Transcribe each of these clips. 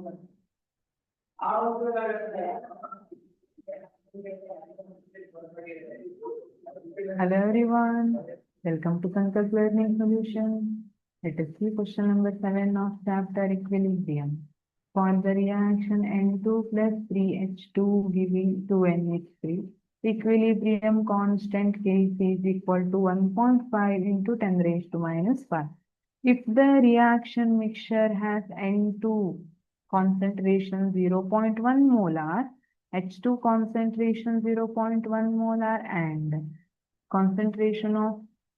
Hello everyone, welcome to Sankalp Learning Solution. Let us see question number 7 of chapter Equilibrium. For the reaction N2 plus 3H2 giving 2NH3, equilibrium constant Kc is equal to 1.5 into 10 raised to minus 5. If the reaction mixture has N2 concentration 0.1 molar, H2 concentration 0.1 molar and concentration of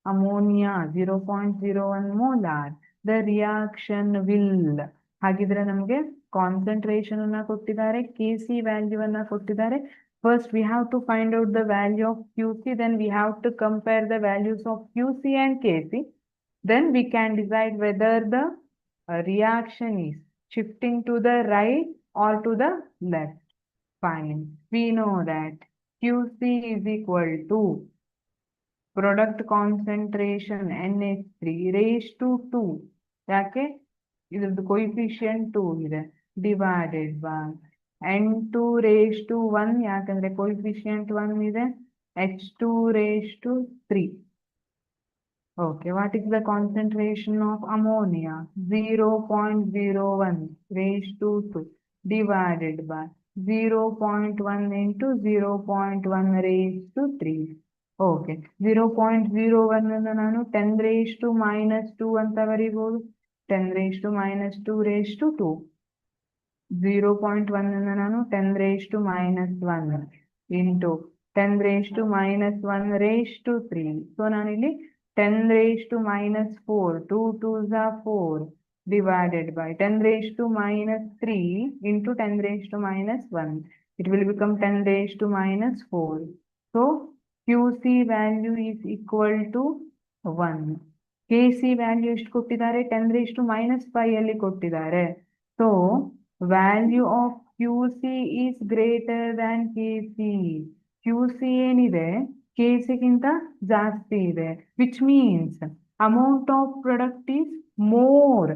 ammonia 0.01 molar, the reaction will ಹಾಗಿದ್ರೆ ನಮಗೆ concentration ಅನ್ನ ಕೊಟ್ಟಿದ್ದಾರೆ, Kc value ಅನ್ನ ಕೊಟ್ಟಿದ್ದಾರೆ. First we have to find out the value of Qc, then we have to compare the values of Qc and Kc. Then we can decide whether the reaction is shifting to the right or to the left. Fine. We know that Qc is equal to product concentration NH3 raised to 2. ಯಾಕೆ ಇದ್ರದ್ದು coefficient 2 ಇದೆ, divided by N2 raised to 1 ಯಾಕಂದ್ರೆ coefficient 1 ಇದೆ, H2 raised to 3. Okay, what is the concentration of ammonia? 0.01 raised to 2 divided by 0.1 into 0.1 raised to 3. Okay, 0.01 ಅನ್ನು ನಾನು 10 raised to minus 2 ಅಂತ ಬರೀಬಹುದು. 10 raised to minus 2 raised to 2. 0.1 ಅನ್ನು ನಾನು 10 raised to minus 1 into 10 raised to minus 1 raised to 3. So ನಾನಿಲ್ಲಿ 10 raised to minus 4, 2 2s are 4 divided by 10 raised to minus 3 into 10 raised to minus 1. It will become 10 raised to minus 4. So Qc value is equal to 1. Kc value ಎಷ್ಟು ಕೊಟ್ಟಿದ್ದಾರೆ? 10 raised to minus 5 ಅಲ್ಲಿ ಕೊಟ್ಟಿದ್ದಾರೆ. So value of Qc is greater than Kc. Qc ಏನಿದೆ Kc ಗಿಂತ ಜಾಸ್ತಿ ಇದೆ, which means amount of product is more.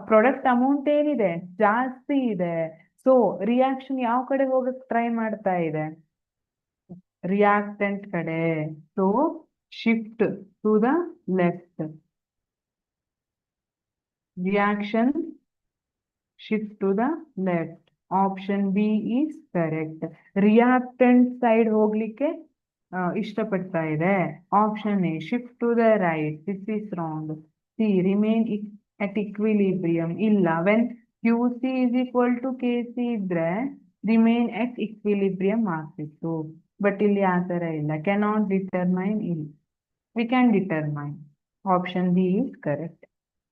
Product amount ಏನಿದೆ ಜಾಸ್ತಿ ಇದೆ. ಸೊ ರಿಯಾಕ್ಷನ್ ಯಾವ ಕಡೆ ಹೋಗಕ್ಕೆ ಟ್ರೈ ಮಾಡ್ತಾ ಇದೆ? ರಿಯಾಕ್ಟೆಂಟ್ ಕಡೆ. So shift to the left. Reaction shift to the left. Option B is correct. Reactant side ಹೋಗ್ಲಿಕ್ಕೆ ಇಷ್ಟಪಡ್ತಾ ಇದೆ. Option A shift to the right. This is wrong. C remain at equilibrium. ಇಲ್ಲ, when Qc is equal to Kc ಇದ್ರೆ remain at equilibrium ಆಗ್ತಿತ್ತು. But ಇಲ್ಲಿ ಆ ತರ ಇಲ್ಲ. cannot determine ಇಲ್ಲಿ. We can determine. Option B is correct.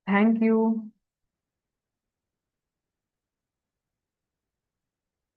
Thank you.